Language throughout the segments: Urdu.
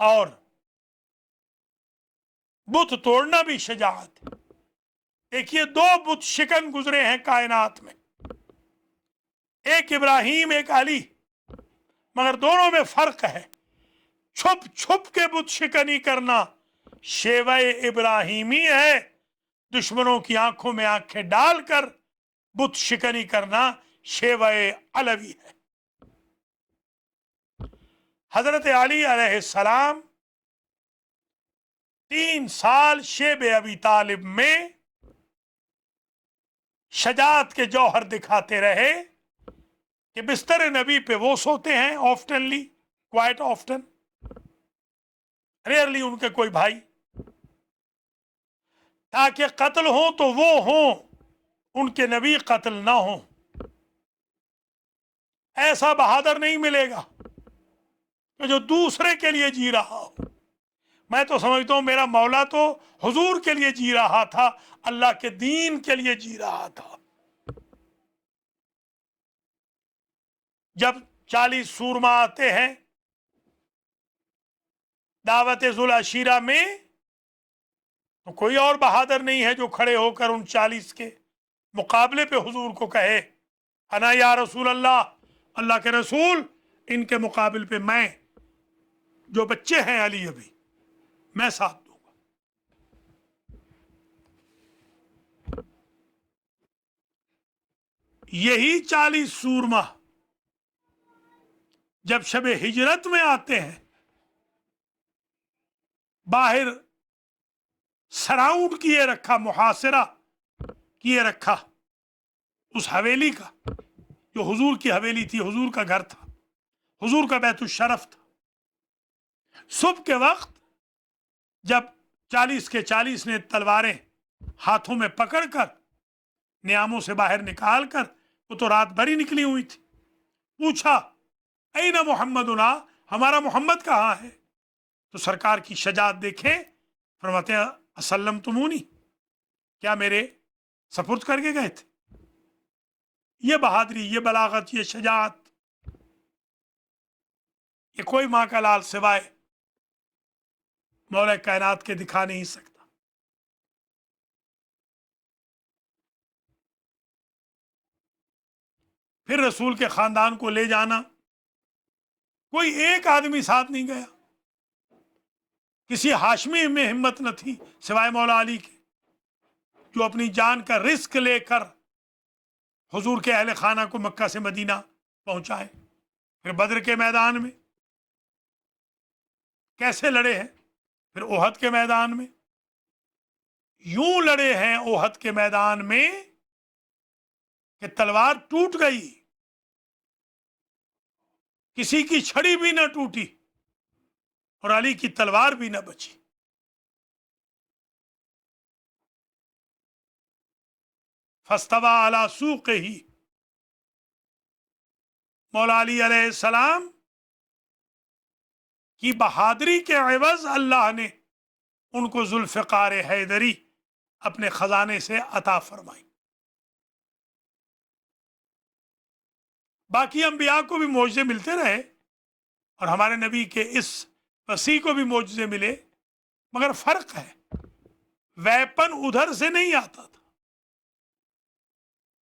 اور بت توڑنا بھی شجاعت ہے۔ دیکھیے دو بت شکن گزرے ہیں کائنات میں، ایک ابراہیم ایک علی، مگر دونوں میں فرق ہے۔ چھپ چھپ کے بت شکنی کرنا شیوہ ابراہیمی ہے، دشمنوں کی آنکھوں میں آنکھیں ڈال کر بت شکنی کرنا شیوہ علوی ہے۔ حضرت علی علیہ السلام 3 سال شیب ابی طالب میں شجاعت کے جوہر دکھاتے رہے کہ بستر نبی پہ وہ سوتے ہیں آفٹنلی، کوائٹ آفٹن، ریئرلی ان کے کوئی بھائی، تاکہ قتل ہوں تو وہ ہوں، ان کے نبی قتل نہ ہوں۔ ایسا بہادر نہیں ملے گا کہ جو دوسرے کے لیے جی رہا ہو۔ میں تو سمجھتا ہوں میرا مولا تو حضور کے لیے جی رہا تھا، اللہ کے دین کے لیے جی رہا تھا۔ جب 40 سورما آتے ہیں دعوت ذوالعشیرہ میں، تو کوئی اور بہادر نہیں ہے جو کھڑے ہو کر ان 40 کے مقابلے پہ حضور کو کہے انا یا رسول اللہ، اللہ کے رسول ان کے مقابل پہ میں، جو بچے ہیں علی ابھی، میں ساتھ دوں گا۔ یہی 40 سورما جب شب ہجرت میں آتے ہیں، باہر سراؤنڈ کیے رکھا، محاصرہ کیے رکھا اس حویلی کا، جو حضور کی حویلی تھی، حضور کا گھر تھا، حضور کا بیت الشرف تھا۔ صبح کے وقت جب 40 کے 40 نے تلواریں ہاتھوں میں پکڑ کر نیاموں سے باہر نکال کر، وہ تو رات بھر ہی نکلی ہوئی تھی، پوچھا این محمدنا، ہمارا محمد کہاں ہے؟ تو سرکار کی شجاعت دیکھیں، فرماتے ہیں اسلم تمونی، کیا میرے سپرد کر کے گئے تھے؟ یہ بہادری، یہ بلاغت، یہ شجاعت، یہ کوئی ماں کا لال سوائے مولا کائنات کے دکھا نہیں سکتا۔ پھر رسول کے خاندان کو لے جانا، کوئی ایک آدمی ساتھ نہیں گیا، کسی ہاشمی میں ہمت نہ تھی سوائے مولا علی کے، جو اپنی جان کا رسک لے کر حضور کے اہل خانہ کو مکہ سے مدینہ پہنچائے۔ پھر بدر کے میدان میں کیسے لڑے ہیں، پھر احد کے میدان میں یوں لڑے ہیں، احد کے میدان میں کہ تلوار ٹوٹ گئی، کسی کی چھڑی بھی نہ ٹوٹی اور علی کی تلوار بھی نہ بچی۔ فاستوى على سوقه، مولا علی علیہ السلام کی بہادری کے عوض اللہ نے ان کو ذوالفقار حیدری اپنے خزانے سے عطا فرمائی۔ باقی انبیاء کو بھی معجزے ملتے رہے اور ہمارے نبی کے اس وسیع کو بھی معجزے ملے، مگر فرق ہے، ویپن ادھر سے نہیں آتا تھا،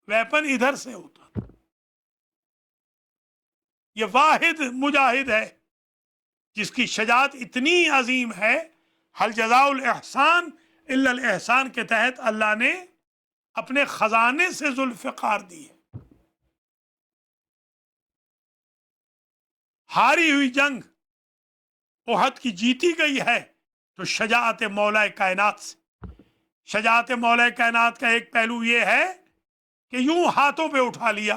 ویپن ادھر سے ہوتا تھا۔ یہ واحد مجاہد ہے جس کی شجاعت اتنی عظیم ہے، حل جزاء الاحسان الا الاحسان کے تحت اللہ نے اپنے خزانے سے ذوالفقار دی ہے۔ ہاری ہوئی جنگ احد کی جیتی گئی ہے تو شجاعت مولا کائنات سے۔ شجاعت مولا کائنات کا ایک پہلو یہ ہے کہ یوں ہاتھوں پہ اٹھا لیا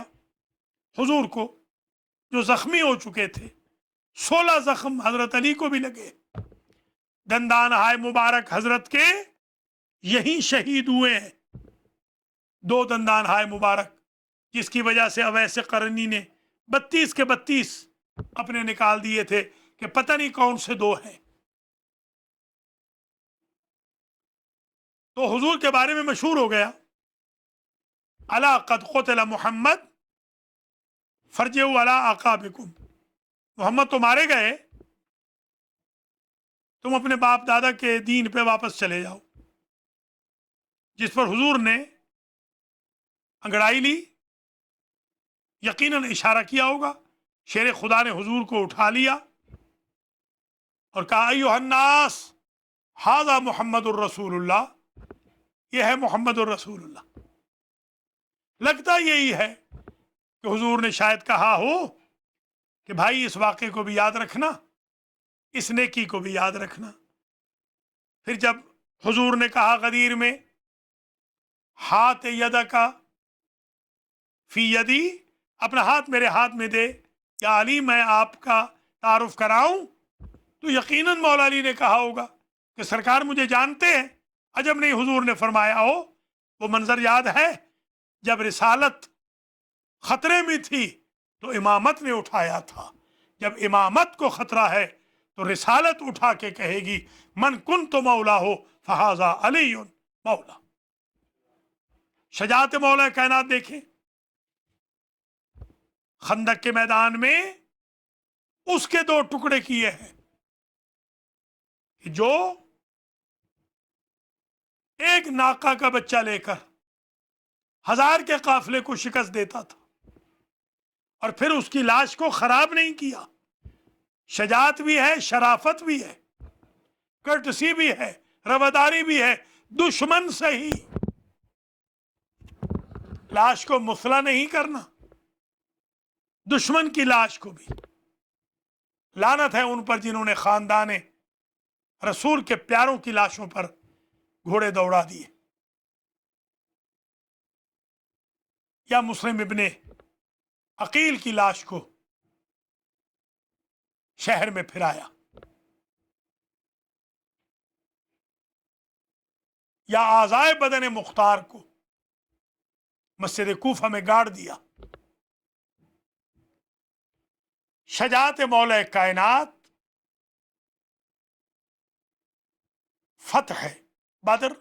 حضور کو جو زخمی ہو چکے تھے، 16 زخم حضرت علی کو بھی لگے، دندان ہائے مبارک حضرت کے یہیں شہید ہوئے ہیں، 2 دندان ہائے مبارک، جس کی وجہ سے اویس قرنی نے 32 کے 32 اپنے نکال دیے تھے کہ پتہ نہیں کون سے 2 ہیں۔ تو حضور کے بارے میں مشہور ہو گیا، الا قد قتل محمد فرجعوا علی اعقابکم، محمد تو مارے گئے، تم اپنے باپ دادا کے دین پہ واپس چلے جاؤ. جس پر حضور نے انگڑائی لی، یقیناً اشارہ کیا ہوگا. شیر خدا نے حضور کو اٹھا لیا اور کہا ایھا الناس ھذا محمد الرسول اللہ، یہ ہے محمد الرسول اللہ. لگتا یہی ہے کہ حضور نے شاید کہا ہو کہ بھائی اس واقعے کو بھی یاد رکھنا، اس نیکی کو بھی یاد رکھنا. پھر جب حضور نے کہا غدیر میں ہاتھ یدکا فی یدی، اپنا ہاتھ میرے ہاتھ میں دے، یا علی میں آپ کا تعارف کراؤں، تو یقیناً مولا علی نے کہا ہوگا کہ سرکار مجھے جانتے ہیں. عجب نہیں حضور نے فرمایا ہو. وہ منظر یاد ہے جب رسالت خطرے میں تھی تو امامت نے اٹھایا تھا. جب امامت کو خطرہ ہے تو رسالت اٹھا کے کہے گی من کنت مولا ہو فہذا علی مولا. شجاعت مولا کائنات دیکھیں. خندق کے میدان میں اس کے دو ٹکڑے کیے ہیں جو ایک ناقہ کا بچہ لے کر 1000 کے قافلے کو شکست دیتا تھا، اور پھر اس کی لاش کو خراب نہیں کیا. شجاعت بھی ہے، شرافت بھی ہے، کرٹسی بھی ہے، رواداری بھی ہے. دشمن سے ہی لاش کو مسلح نہیں کرنا، دشمن کی لاش کو بھی. لعنت ہے ان پر جنہوں نے خاندان رسول کے پیاروں کی لاشوں پر گھوڑے دوڑا دیے. یا مسلم ابن عقیل کی لاش کو شہر میں پھرایا، یا اعضائے بدن مختار کو مسجد کوفہ میں گاڑ دیا. شجاعت مولا کائنات، فتح بدر،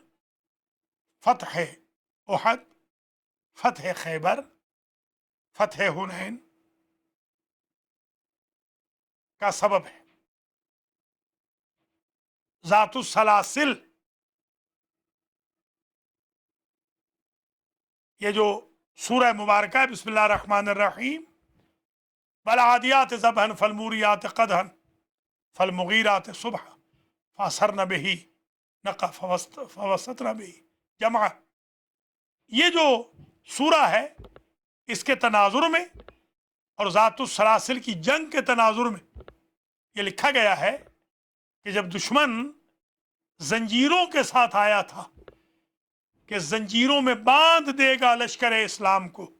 فتح احد، فتح خیبر، فتح حنین کا سبب ہے. ذات السلاسل، یہ جو سورہ مبارکہ ہے بسم اللہ الرحمن الرحیم، والعادیات ضبحا فالموریات قدحا فالمغیرات صبحا فاثرن به نقع فوسطن به جمع. یہ جو سورہ ہے اس کے تناظر میں اور ذات السلاسل کی جنگ کے تناظر میں یہ لکھا گیا ہے کہ جب دشمن زنجیروں کے ساتھ آیا تھا کہ زنجیروں میں باندھ دے گا لشکر اسلام کو،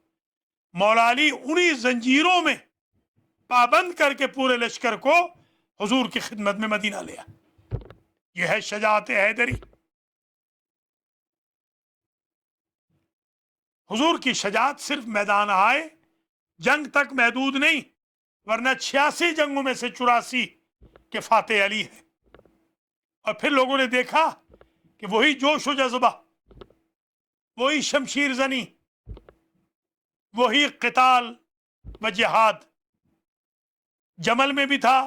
مولا علی انہی زنجیروں میں پابند کر کے پورے لشکر کو حضور کی خدمت میں مدینہ لیا. یہ ہے شجاعت حیدری. حضور کی شجاعت صرف میدان آئے جنگ تک محدود نہیں، ورنہ 86 جنگوں میں سے 84 کے فاتح علی ہے. اور پھر لوگوں نے دیکھا کہ وہی جوش و جذبہ، وہی شمشیر زنی، وہی قتال و جہاد جمل میں بھی تھا،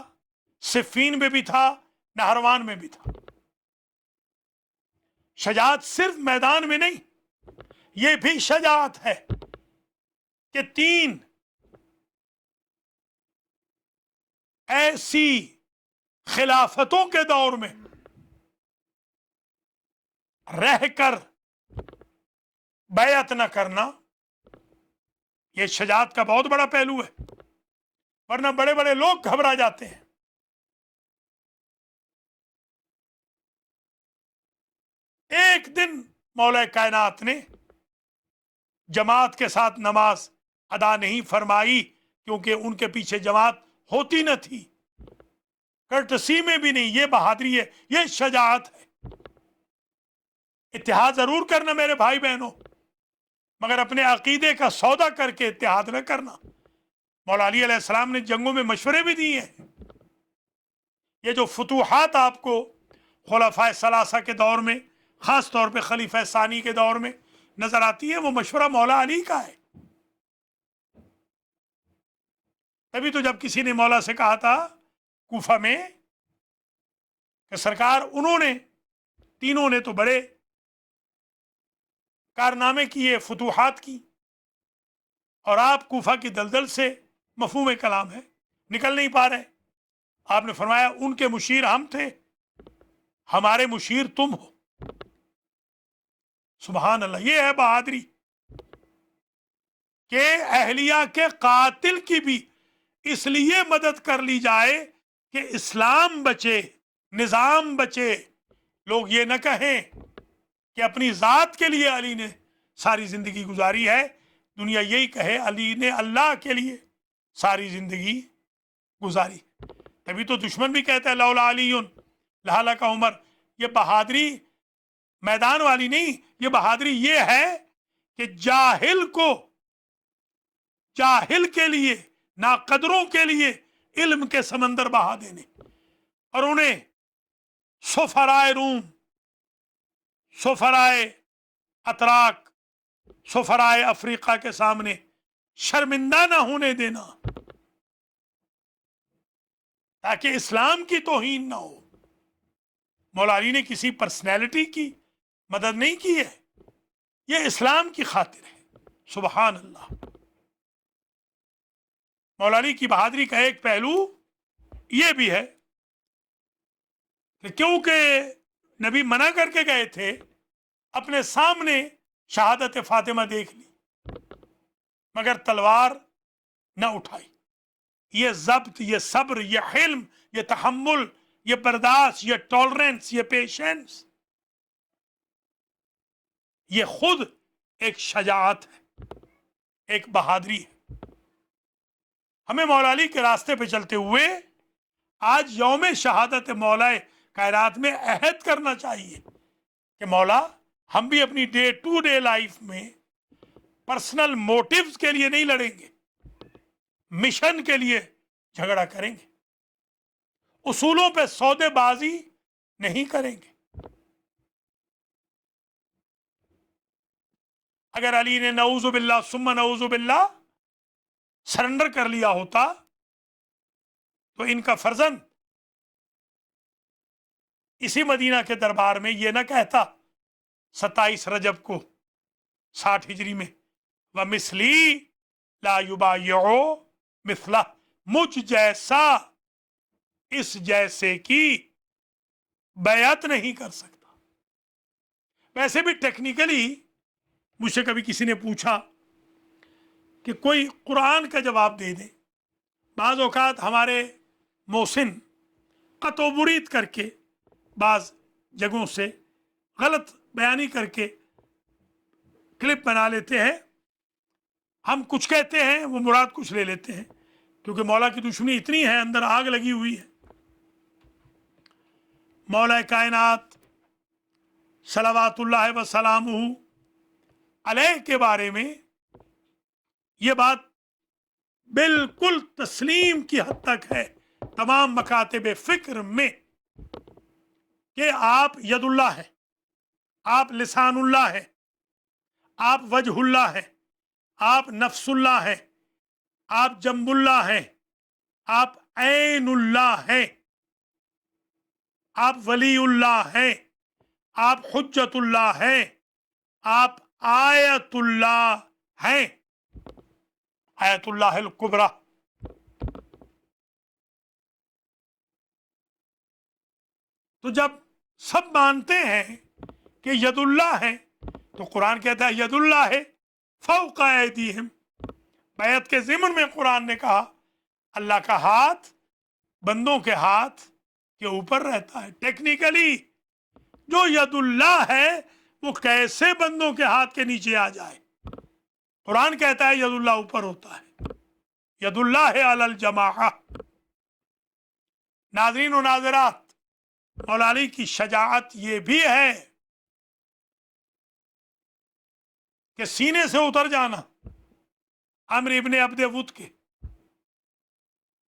صفین میں بھی تھا، نہروان میں بھی تھا. شجاعت صرف میدان میں نہیں، یہ بھی شجاعت ہے کہ 3 ایسی خلافتوں کے دور میں رہ کر بیعت نہ کرنا، یہ شجاعت کا بہت بڑا پہلو ہے. ورنہ بڑے بڑے لوگ گھبرا جاتے ہیں. ایک دن مولا کائنات نے جماعت کے ساتھ نماز ادا نہیں فرمائی کیونکہ ان کے پیچھے جماعت ہوتی نہ تھی. کرٹسی میں بھی نہیں. یہ بہادری ہے، یہ شجاعت ہے. اتحاد ضرور کرنا میرے بھائی بہنوں، مگر اپنے عقیدے کا سودا کر کے اتحاد نہ کرنا. مولا علی علیہ السلام نے جنگوں میں مشورے بھی دیے ہیں. یہ جو فتوحات آپ کو خلفائے ثلاثہ کے دور میں، خاص طور پہ خلیفہ ثانی کے دور میں نظر آتی ہے، وہ مشورہ مولا علی کا ہے. تبھی تو جب کسی نے مولا سے کہا تھا کوفہ میں کہ سرکار انہوں نے تینوں نے تو بڑے کارنامے کیے، فتوحات کی، اور آپ کوفہ کی دلدل سے مفہوم کلام ہے، نکل نہیں پا رہے۔ آپ نے فرمایا ان کے مشیر ہم تھے، ہمارے مشیر تم ہو۔ سبحان اللہ، یہ ہے بہادری کہ اہلیہ کے قاتل کی بھی اس لیے مدد کر لی جائے کہ اسلام بچے، نظام بچے، لوگ یہ نہ کہیں کہ اپنی ذات کے لیے علی نے ساری زندگی گزاری ہے، دنیا یہی کہے علی نے اللہ کے لیے ساری زندگی گزاری۔ تبھی تو دشمن بھی کہتا ہے لولا علی لہلک عمر۔ یہ بہادری میدان والی نہیں، یہ بہادری یہ ہے کہ جاہل کے لیے، ناقدروں کے لیے علم کے سمندر بہا دینے، اور انہیں سفرائے روم، سفرائے اتراک، سفرائے افریقہ کے سامنے شرمندہ نہ ہونے دینا، تاکہ اسلام کی توہین نہ ہو۔ مولا علی نے کسی پرسنالٹی کی مدد نہیں کی ہے، یہ اسلام کی خاطر ہے۔ سبحان اللہ۔ مولا علی کی بہادری کا ایک پہلو یہ بھی ہے کہ کیونکہ نبی منع کر کے گئے تھے، اپنے سامنے شہادت فاطمہ دیکھ لی مگر تلوار نہ اٹھائی۔ یہ ضبط، یہ صبر، یہ حلم، یہ تحمل، یہ برداشت، یہ ٹالرنس، یہ پیشنس، یہ خود ایک شجاعت ہے، ایک بہادری ہے۔ ہمیں مولا علی کے راستے پہ چلتے ہوئے آج یوم شہادت مولا کائنات میں عہد کرنا چاہیے کہ مولا ہم بھی اپنی ڈے ٹو ڈے لائف میں پرسنل موٹیوز کے لیے نہیں لڑیں گے، مشن کے لیے جھگڑا کریں گے، اصولوں پہ سودے بازی نہیں کریں گے۔ اگر علی نے نعوذ باللہ ثم نعوذ باللہ سرنڈر کر لیا ہوتا تو ان کا فرزند اسی مدینہ کے دربار میں یہ نہ کہتا 27 رجب کو 60 ہجری میں وَمِثْلِي لَا يُبَايِعُ مِثْلَهُ، مجھ جیسا اس جیسے کی بیعت نہیں کر سکتا۔ ویسے بھی ٹیکنیکلی مجھ سے کبھی کسی نے پوچھا کہ کوئی قرآن کا جواب دے دے۔ بعض اوقات ہمارے محسن قطع و برید کر کے بعض جگہوں سے غلط بیانی کر کے کلپ بنا لیتے ہیں، ہم کچھ کہتے ہیں وہ مراد کچھ لے لیتے ہیں، کیونکہ مولا کی دشمنی اتنی ہے، اندر آگ لگی ہوئی ہے۔ مولا کائنات صلوات اللہ وسلامہ علیہ کے بارے میں یہ بات بالکل تسلیم کی حد تک ہے تمام مکاتب فکر میں کہ آپ ید اللہ ہے، آپ لسان اللہ ہے، آپ وجہ اللہ ہے، آپ نفس اللہ ہے، آپ جنب اللہ ہے، آپ عین اللہ ہے، آپ ولی اللہ ہے، آپ حجت اللہ ہے، آپ آیت اللہ ہیں، آیت اللہ الکبریٰ۔ تو جب سب مانتے ہیں کہ ید اللہ ہے تو قرآن کہتا ہے ید اللہ ہے فوق ایدیہم۔ بیعت کے ضمن میں قرآن نے کہا اللہ کا ہاتھ بندوں کے ہاتھ کے اوپر رہتا ہے۔ ٹیکنیکلی جو ید اللہ ہے وہ کیسے بندوں کے ہاتھ کے نیچے آ جائے؟ قرآن کہتا ہے ید اللہ اوپر ہوتا ہے، ید اللہ علی الجماعہ۔ ناظرین و ناظرات، مولا علی کی شجاعت یہ بھی ہے کہ سینے سے اتر جانا عمرو ابن عبد ود کے،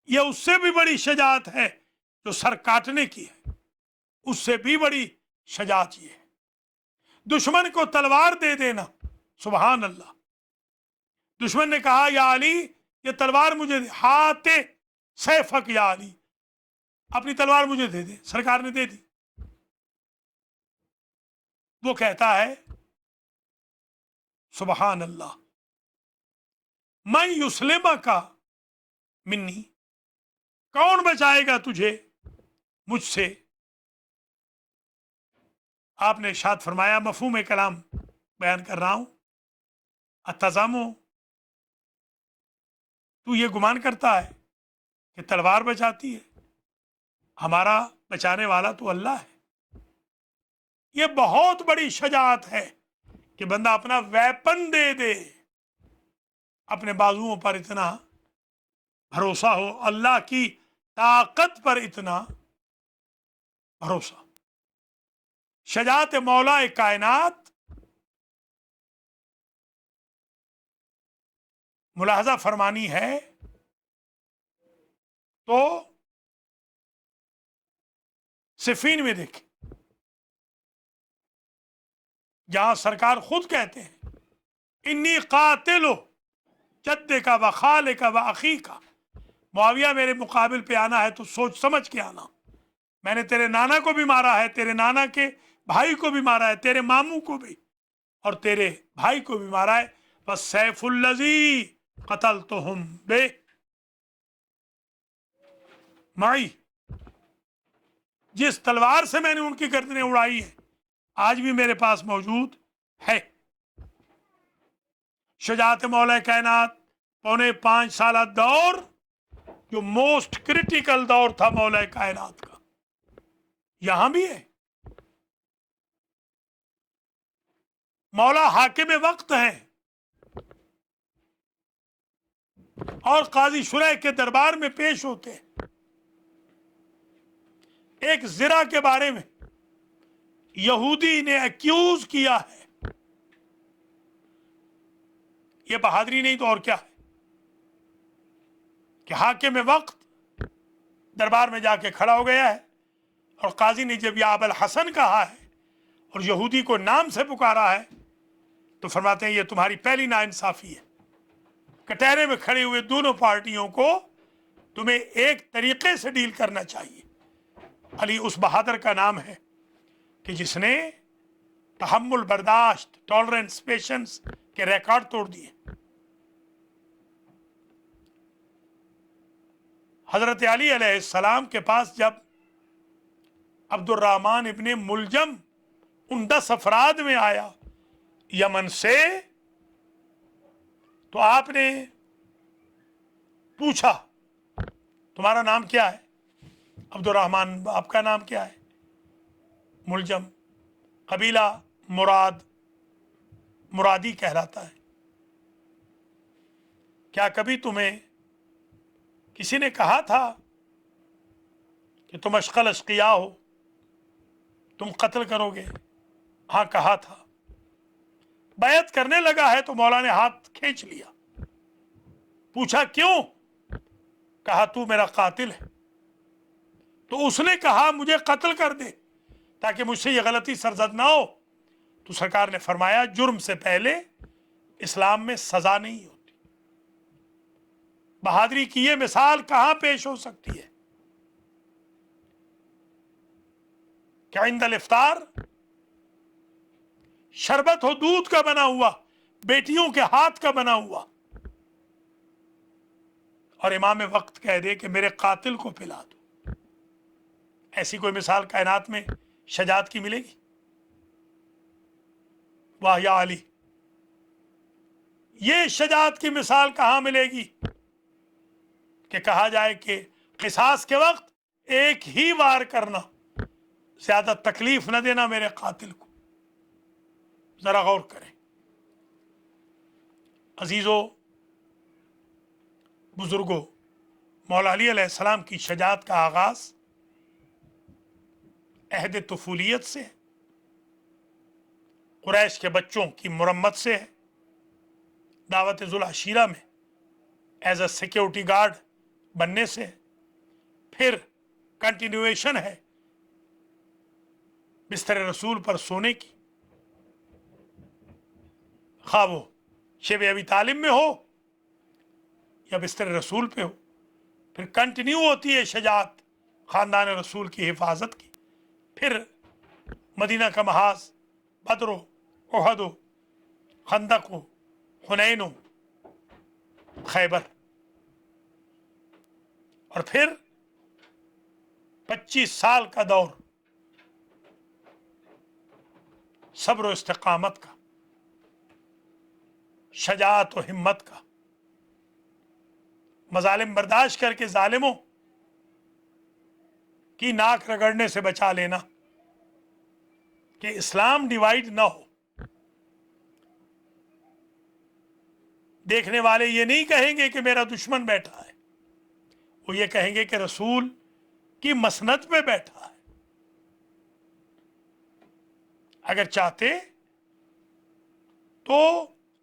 یہ اس سے بھی بڑی شجاعت ہے جو سر کاٹنے کی ہے، اس سے بھی بڑی شجاعت یہ ہے۔ دشمن کو تلوار دے دینا، سبحان اللہ۔ دشمن نے کہا یا علی یہ تلوار مجھے دے، ہاتھ سیفک یا علی، اپنی تلوار مجھے دے دے، سرکار نے دے دی۔ وہ کہتا ہے سبحان اللہ، میں یسلمہ کا منی، کون بچائے گا تجھے مجھ سے؟ آپ نے ارشاد فرمایا، مفہوم کلام بیان کر رہا ہوں، اتزامو، تو یہ گمان کرتا ہے کہ تلوار بچاتی ہے، ہمارا بچانے والا تو اللہ ہے۔ یہ بہت بڑی شجاعت ہے کہ بندہ اپنا ویپن دے دے، اپنے بازوؤں پر اتنا بھروسہ ہو، اللہ کی طاقت پر اتنا بھروسہ۔ شجاعت مولا کائنات ملاحظہ فرمانی ہے تو صفین میں دیکھیں، جہاں سرکار خود کہتے ہیں انی قاتل جدے کا و خال کا و عقی کا، معاویہ میرے مقابل پہ آنا ہے تو سوچ سمجھ کے آنا، میں نے تیرے نانا کو بھی مارا ہے، تیرے نانا کے بھائی کو بھی مارا ہے، تیرے ماموں کو بھی اور تیرے بھائی کو بھی مارا ہے، بس سیف الذی قتلتہم بے معی، جس تلوار سے میں نے ان کی گردنیں اڑائی ہیں آج بھی میرے پاس موجود ہے۔ شجاعت مولا کائنات، 5.25 سالہ دور، جو موسٹ کریٹیکل دور تھا مولا کائنات کا، یہاں بھی ہے۔ مولا حاکم وقت ہے اور قاضی شرح کے دربار میں پیش ہوتے ہیں۔ ایک زرہ کے بارے میں یہودی نے ایکیوز کیا ہے، یہ بہادری نہیں تو اور کیا ہے کہ حاکم وقت دربار میں جا کے کھڑا ہو گیا ہے، اور قاضی نے جب یا ابا الحسن کہا ہے اور یہودی کو نام سے پکارا ہے تو فرماتے ہیں یہ تمہاری پہلی ناانصافی ہے۔ کٹہرے میں کھڑے ہوئے دونوں پارٹیوں کو تمہیں ایک طریقے سے ڈیل کرنا چاہیے۔ علی اس بہادر کا نام ہے کہ جس نے تحمل، برداشت، ٹالرنس، پیشنس کے ریکارڈ توڑ دیے۔ حضرت علی علیہ السلام کے پاس جب عبد الرحمن ابن ملجم ان 10 افراد میں آیا یمن سے، تو آپ نے پوچھا تمہارا نام کیا ہے؟ عبد الرحمن، آپ کا نام کیا ہے؟ ملجم، قبیلہ مرادی کہلاتا ہے۔ کیا کبھی تمہیں کسی نے کہا تھا کہ تم اشقل اشقیاء ہو، تم قتل کرو گے؟ ہاں کہا تھا۔ بیعت کرنے لگا ہے تو مولا نے ہاتھ کھینچ لیا، پوچھا کیوں؟ کہا تو میرا قاتل ہے۔ تو اس نے کہا مجھے قتل کر دے تاکہ مجھ سے یہ غلطی سرزد نہ ہو۔ تو سرکار نے فرمایا جرم سے پہلے اسلام میں سزا نہیں ہوتی۔ بہادری کی یہ مثال کہاں پیش ہو سکتی ہے کہ عند الافطار شربت ہو دودھ کا بنا ہوا، بیٹیوں کے ہاتھ کا بنا ہوا، اور امام وقت کہہ دے کہ میرے قاتل کو پلا دو۔ ایسی کوئی مثال کائنات میں شجاعت کی ملے گی؟ واہ یا علی، یہ شجاعت کی مثال کہاں ملے گی کہ کہا جائے کہ قصاص کے وقت ایک ہی وار کرنا، زیادہ تکلیف نہ دینا میرے قاتل کو۔ ذرا غور کریں عزیزو، بزرگوں، مولا علی علیہ السلام کی شجاعت کا آغاز عہد طفولیت سے ہے، قریش کے بچوں کی مرمت سے ہے، دعوت ذوالعشیرہ میں ایز اے سیکیورٹی گارڈ بننے سے ہے، پھر کنٹینویشن ہے بستر رسول پر سونے کی، خواہ وہ شب ابی طالب میں ہو یا بستر رسول پہ ہو، پھر کنٹینیو ہوتی ہے شجاعت خاندان رسول کی حفاظت کی، پھر مدینہ کا محاذ بدر ہو، احد ہو، خندق ہو، حنین ہو، خیبر، اور پھر 25 سال کا دور صبر و استقامت کا، شجاعت و ہمت کا، مظالم برداشت کر کے ظالموں کی ناک رگڑنے سے بچا لینا کہ اسلام ڈیوائیڈ نہ ہو۔ دیکھنے والے یہ نہیں کہیں گے کہ میرا دشمن بیٹھا ہے، وہ یہ کہیں گے کہ رسول کی مسند پہ بیٹھا ہے۔ اگر چاہتے تو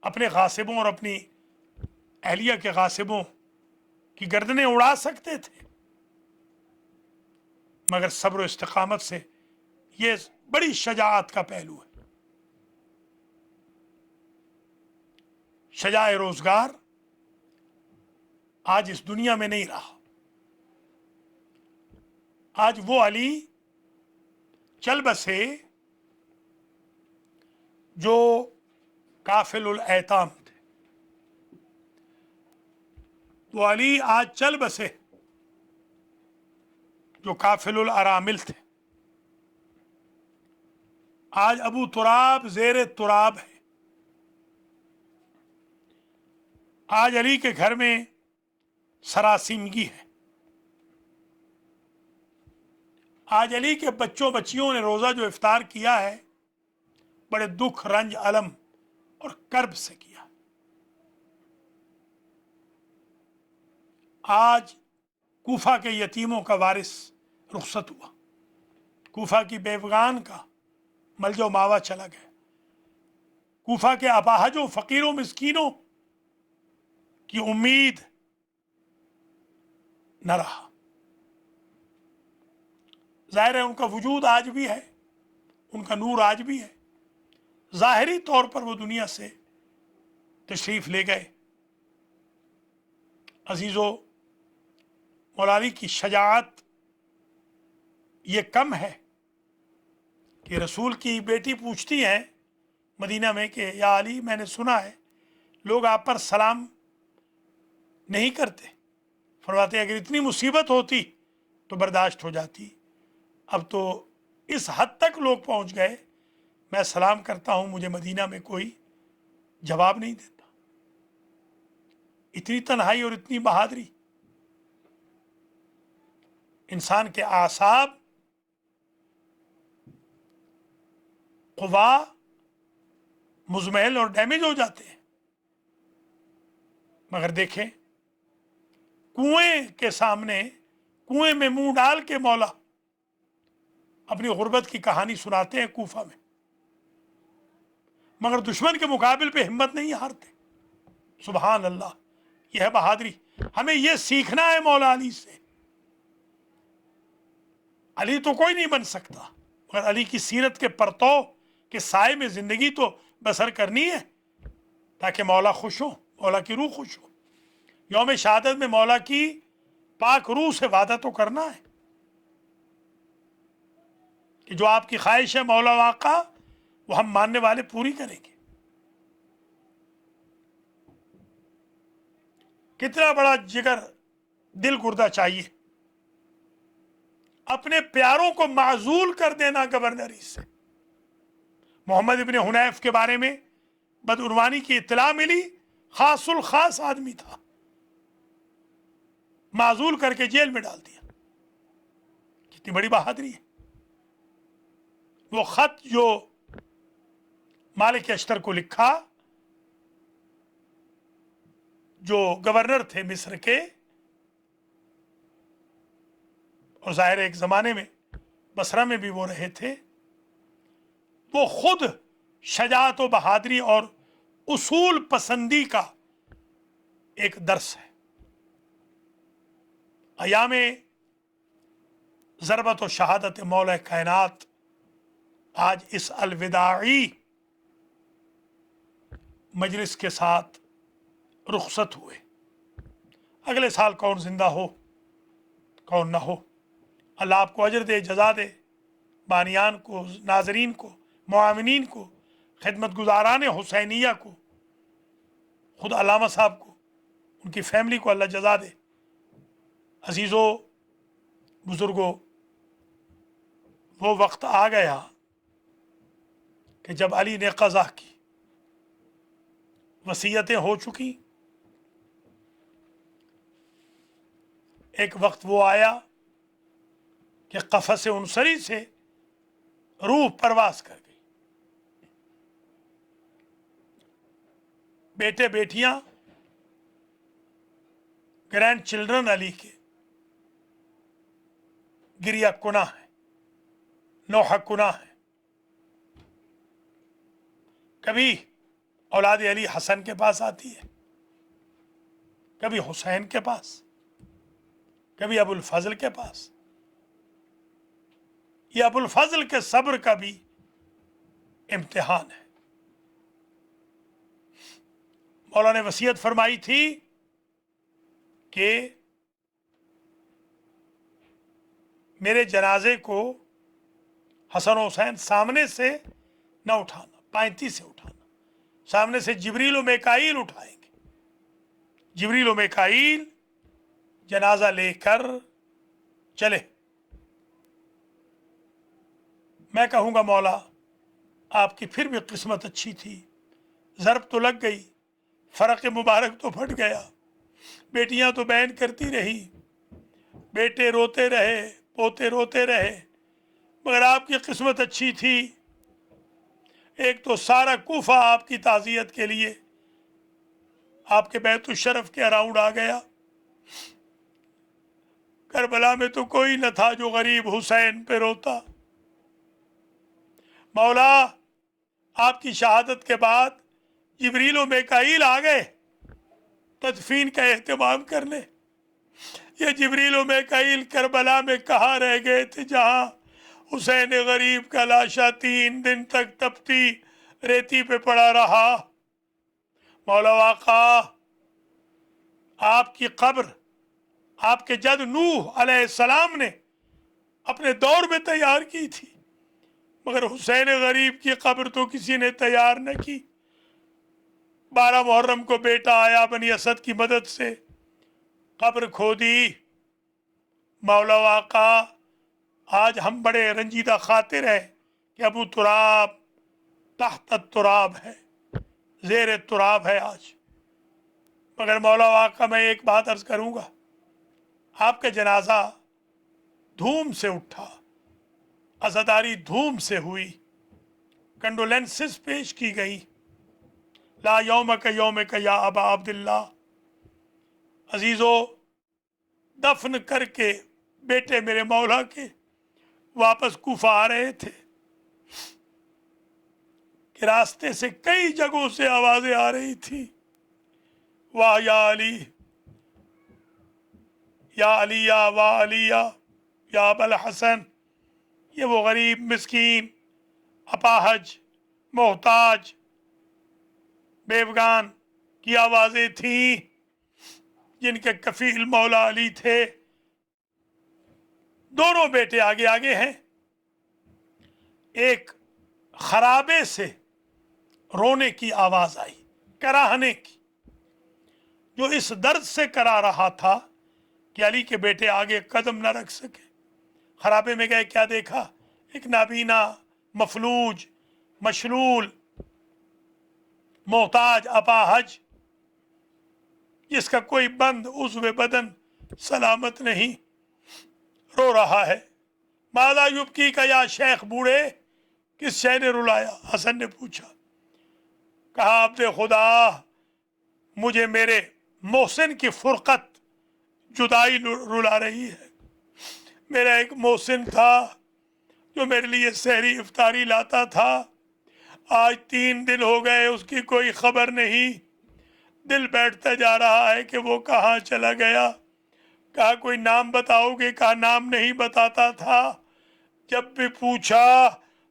اپنے غاصبوں اور اپنی اہلیہ کے غاصبوں کی گردنیں اڑا سکتے تھے، مگر صبر و استقامت سے یہ بڑی شجاعت کا پہلو ہے۔ شجاع روزگار آج اس دنیا میں نہیں رہا۔ آج وہ علی چل بسے جو کافل الایتام تھے، وہ علی آج چل بسے جو کافل الارامل تھے۔ آج ابو تراب زیر تراب ہے۔ آج علی کے گھر میں سراسیمگی ہے۔ آج علی کے بچوں بچیوں نے روزہ جو افطار کیا ہے، بڑے دکھ، رنج، الم اور کرب سے کیا۔ آج کوفہ کے یتیموں کا وارث رخصت ہوا، کوفہ کی بیوگان کا ملجا و ماوا چلا گیا، کوفہ کے اپاہجوں، فقیروں، مسکینوں کی امید نہ رہا۔ ظاہر ہے ان کا وجود آج بھی ہے، ان کا نور آج بھی ہے۔ ظاہری طور پر وہ دنیا سے تشریف لے گئے۔ عزیزو، مولا علی کی شجاعت یہ کم ہے کہ رسول کی بیٹی پوچھتی ہے مدینہ میں کہ یا علی، میں نے سنا ہے لوگ آپ پر سلام نہیں کرتے۔ فرماتے ہیں اگر اتنی مصیبت ہوتی تو برداشت ہو جاتی، اب تو اس حد تک لوگ پہنچ گئے، میں سلام کرتا ہوں مجھے مدینہ میں کوئی جواب نہیں دیتا۔ اتنی تنہائی اور اتنی بہادری، انسان کے اعصاب، قوا مزمحل اور ڈیمیج ہو جاتے ہیں۔ مگر دیکھیں، کنویں کے سامنے، کنویں میں منہ ڈال کے مولا اپنی غربت کی کہانی سناتے ہیں کوفہ میں، مگر دشمن کے مقابل پہ ہمت نہیں ہارتے۔ سبحان اللہ، یہ ہے بہادری۔ ہمیں یہ سیکھنا ہے مولا علی سے۔ علی تو کوئی نہیں بن سکتا، مگر علی کی سیرت کے پرتو کے سائے میں زندگی تو بسر کرنی ہے تاکہ مولا خوش ہو، مولا کی روح خوش ہو۔ یوم شہادت میں مولا کی پاک روح سے وعدہ تو کرنا ہے کہ جو آپ کی خواہش ہے مولا آقا، وہ ہم ماننے والے پوری کریں گے۔ کتنا بڑا جگر، دل گردہ چاہیے اپنے پیاروں کو معزول کر دینا گورنری سے۔ محمد ابن حنیف کے بارے میں بدعنوانی کی اطلاع ملی، خاص الخاص آدمی تھا، معزول کر کے جیل میں ڈال دیا۔ کتنی بڑی بہادری ہے۔ وہ خط جو مالک اشتر کو لکھا، جو گورنر تھے مصر کے، اور ظاہر ایک زمانے میں بصرہ میں بھی وہ رہے تھے، وہ خود شجاعت و بہادری اور اصول پسندی کا ایک درس ہے۔ ایام ضربت و شہادت مولا کائنات آج اس الوداعی مجلس کے ساتھ رخصت ہوئے۔ اگلے سال کون زندہ ہو، کون نہ ہو، اللہ آپ کو اجر دے، جزا دے، بانیان کو، ناظرین کو، معاونین کو، خدمت گزاران حسینیہ کو، خود علامہ صاحب کو، ان کی فیملی کو اللہ جزا دے۔ عزیزو، بزرگوں، وہ وقت آ گیا کہ جب علی نے قضا کی، وصیتیں ہو چکی، ایک وقت وہ آیا کہ قفس عنصری سے روح پرواز کر گئی۔ بیٹے بیٹیاں، گرینڈ چلڈرن علی کے گریہ کناں ہیں، نوحہ کناں ہیں۔ کبھی اولاد علی حسن کے پاس آتی ہے، کبھی حسین کے پاس، کبھی ابو الفضل کے پاس۔ یہ ابو الفضل کے صبر کا بھی امتحان ہے۔ مولا نے وصیت فرمائی تھی کہ میرے جنازے کو حسن و حسین سامنے سے نہ اٹھانا، پائنتی سے اٹھانا، سامنے سے جبریل و میکائیل اٹھائیں گے۔ جبریل و میکائیل جنازہ لے کر چلے۔ میں کہوں گا مولا آپ کی پھر بھی قسمت اچھی تھی، ضرب تو لگ گئی، فرق مبارک تو پھٹ گیا، بیٹیاں تو بین کرتی رہی، بیٹے روتے رہے، پوتے روتے رہے، مگر آپ کی قسمت اچھی تھی۔ ایک تو سارا کوفہ آپ کی تعزیت کے لیے آپ کے بیت الشرف کے اراؤنڈ آ گیا۔ کربلا میں تو کوئی نہ تھا جو غریب حسین پہ روتا۔ مولا آپ کی شہادت کے بعد جبریل و میکائیل آ گئے تدفین کا اہتمام کرنے۔ یہ جبریل و میکائیل کربلا میں کہاں رہ گئے تھے جہاں حسین غریب کا لاشا 3 دن تک تپتی ریتی پہ پڑا رہا۔ مولا آقا آپ کی قبر آپ کے جد نوح علیہ السلام نے اپنے دور میں تیار کی تھی، مگر حسین غریب کی قبر تو کسی نے تیار نہ کی۔ 12 محرم کو بیٹا آیا بنی اسد کی مدد سے، قبر کھودی۔ مولا آقا آج ہم بڑے رنجیدہ خاطر ہیں کہ ابو تراب تحت التراب ہے، زیر تراب ہے آج۔ مگر مولا آقا میں ایک بات عرض کروں گا، آپ کا جنازہ دھوم سے اٹھا، عزاداری دھوم سے ہوئی، کنڈولینسز پیش کی گئی۔ لا یومک یومک یا ابا عبداللہ۔ عزیزو، دفن کر کے بیٹے میرے مولا کے واپس کوفہ آ رہے تھے کہ راستے سے کئی جگہوں سے آوازیں آ رہی تھی، واہ یا علی، یا علی، یا واہ علی، یا ابا الحسن۔ یہ وہ غریب، مسکین، اپاہج، محتاج، بیوگان کی آوازیں تھیں جن کے کفیل مولا علی تھے۔ دونوں بیٹے آگے آگے ہیں۔ ایک خرابے سے رونے کی آواز آئی، کراہنے کی، جو اس درد سے کرا رہا تھا کہ علی کے بیٹے آگے قدم نہ رکھ سکے۔ خرابے میں گئے، کیا دیکھا؟ ایک نابینا، مفلوج، مشلول، محتاج، اپاہج، جس کا کوئی بند عضو بدن سلامت نہیں، رو رہا ہے۔ ماذا یبکی کا یا شیخ بوڑھے، کس شے نے رلایا؟ حسن نے پوچھا۔ کہا عبد خدا، مجھے میرے محسن کی فرقت، جدائی رلا رہی ہے۔ میرا ایک محسن تھا جو میرے لیے سحری افطاری لاتا تھا، آج 3 دن ہو گئے اس کی کوئی خبر نہیں۔ دل بیٹھتا جا رہا ہے کہ وہ کہاں چلا گیا۔ کہا کوئی نام بتاؤ گے؟ کہا نام نہیں بتاتا تھا، جب بھی پوچھا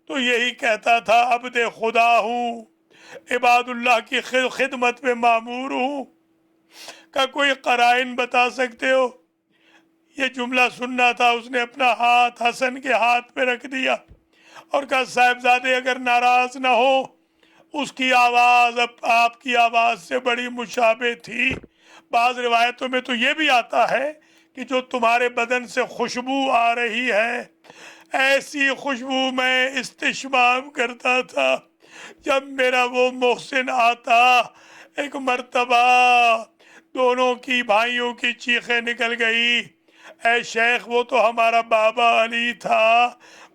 تو یہی کہتا تھا عبد خدا ہوں، عباد اللہ کی خدمت میں مامور ہوں۔ کہا کوئی قرائن بتا سکتے ہو؟ یہ جملہ سننا تھا، اس نے اپنا ہاتھ حسن کے ہاتھ پہ رکھ دیا، اور کہا صاحبزادے اگر ناراض نہ ہو، اس کی آواز آپ کی آواز سے بڑی مشابہ تھی. بعض روایتوں میں تو یہ بھی آتا ہے کہ جو تمہارے بدن سے خوشبو آ رہی ہے، ایسی خوشبو میں استشمام کرتا تھا جب میرا وہ محسن آتا. ایک مرتبہ دونوں کی بھائیوں کی چیخیں نکل گئی، اے شیخ وہ تو ہمارا بابا علی تھا،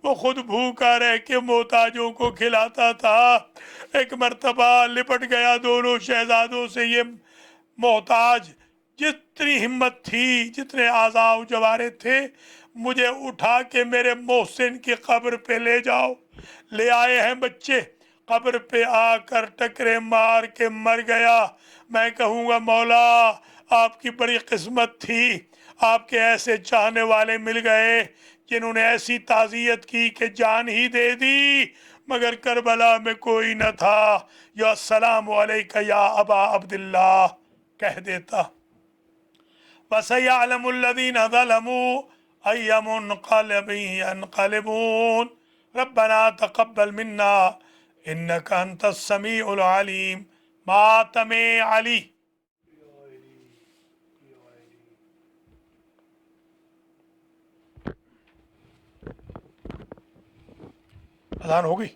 وہ خود بھوکا رہ کے محتاجوں کو کھلاتا تھا. ایک مرتبہ لپٹ گیا دونوں شہزادوں سے یہ محتاج، جتنی ہمت تھی، جتنے اعضاء و جوارے تھے، مجھے اٹھا کے میرے محسن کی قبر پہ لے جاؤ. لے آئے ہیں بچے، قبر پہ آ کر ٹکرے مار کے مر گیا. میں کہوں گا مولا آپ کی بڑی قسمت تھی، آپ کے ایسے چاہنے والے مل گئے جنہوں نے ایسی تعزیت کی کہ جان ہی دے دی. مگر کربلا میں کوئی نہ تھا، یا السلام علیکہ یا ابا عبداللہ کہہ دیتا. وَسَيَعْلَمُ الَّذِينَ ظَلَمُوا أَيَّ مُنْقَلَبٍ يَنْقَلِبُونَ رَبَّنَا تَقَبَّلْ مِنَّا إِنَّكَ أَنْتَ السَّمِيعُ الْعَلِيمُ. ماتم علی. اذان ہو گئی.